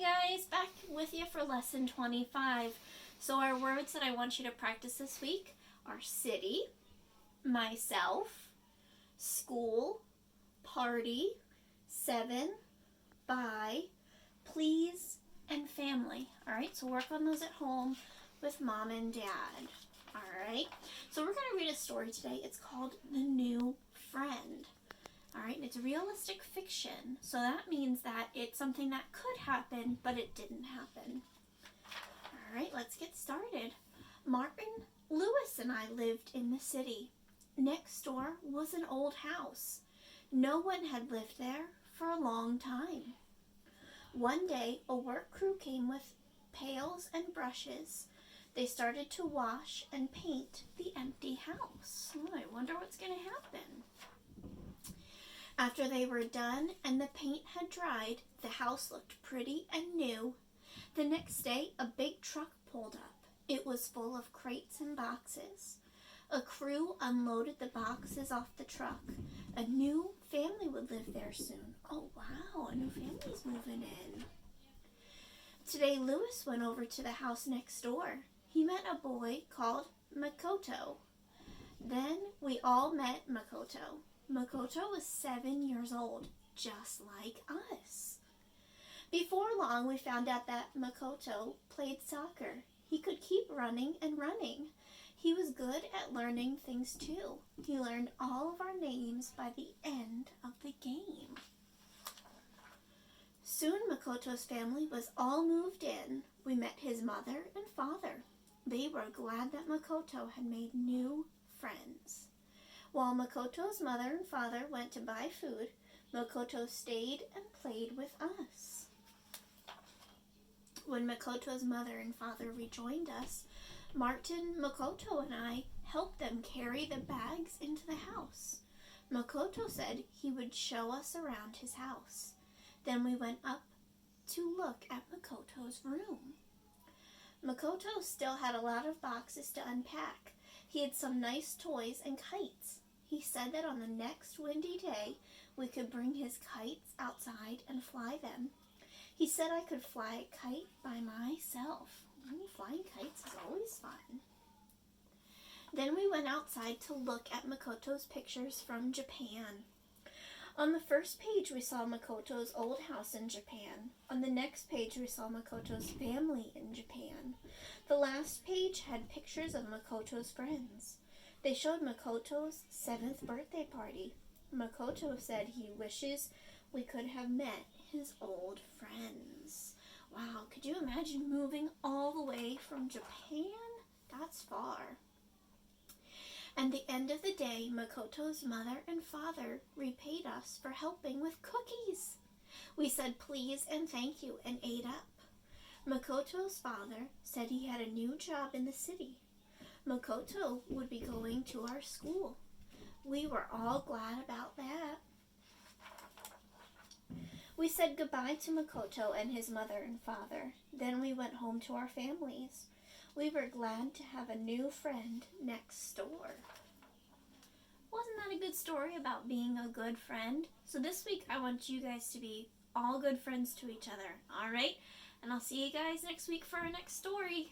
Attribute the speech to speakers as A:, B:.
A: guys, back with you for lesson 25. So our words that I want you to practice this week are city, myself, school, party, 7, by, please, and family. Alright, so work on those at home with mom and dad. Alright, so we're going to read a story today. It's called The New Friend. Alright, and it's realistic fiction, so that means that it's something that could happen, but it didn't happen. Alright, let's get started. Martin Lewis and I lived in the city. Next door was an old house. No one had lived there for a long time. One day, a work crew came with pails and brushes. They started to wash and paint the empty house. Oh, I wonder what's going to happen. After they were done and the paint had dried, the house looked pretty and new. The next day, a big truck pulled up. It was full of crates and boxes. A crew unloaded the boxes off the truck. A new family would live there soon. Oh, wow, a new family's moving in. Today, Lewis went over to the house next door. He met a boy called Makoto. Then we all met Makoto. Makoto was 7 years old, just like us. Before long, we found out that Makoto played soccer. He could keep running and running. He was good at learning things too. He learned all of our names by the end of the game. Soon Makoto's family was all moved in. We met his mother and father. They were glad that Makoto had made new friends. While Makoto's mother and father went to buy food, Makoto stayed and played with us. When Makoto's mother and father rejoined us, Martin, Makoto, and I helped them carry the bags into the house. Makoto said he would show us around his house. Then we went up to look at Makoto's room. Makoto still had a lot of boxes to unpack. He had some nice toys and kites. He said that on the next windy day, we could bring his kites outside and fly them. He said I could fly a kite by myself. Flying kites is always fun. Then we went outside to look at Makoto's pictures from Japan. On the first page, we saw Makoto's old house in Japan. On the next page, we saw Makoto's family in Japan. The last page had pictures of Makoto's friends. They showed Makoto's 7th birthday party. Makoto said he wishes we could have met his old friends. Wow, could you imagine moving all the way from Japan? That's far. At the end of the day, Makoto's mother and father repaid us for helping with cookies. We said please and thank you and ate up. Makoto's father said he had a new job in the city. Makoto would be going to our school. We were all glad about that. We said goodbye to Makoto and his mother and father. Then we went home to our families. We were glad to have a new friend next door. Wasn't that a good story about being a good friend? So this week I want you guys to be all good friends to each other, alright? And I'll see you guys next week for our next story.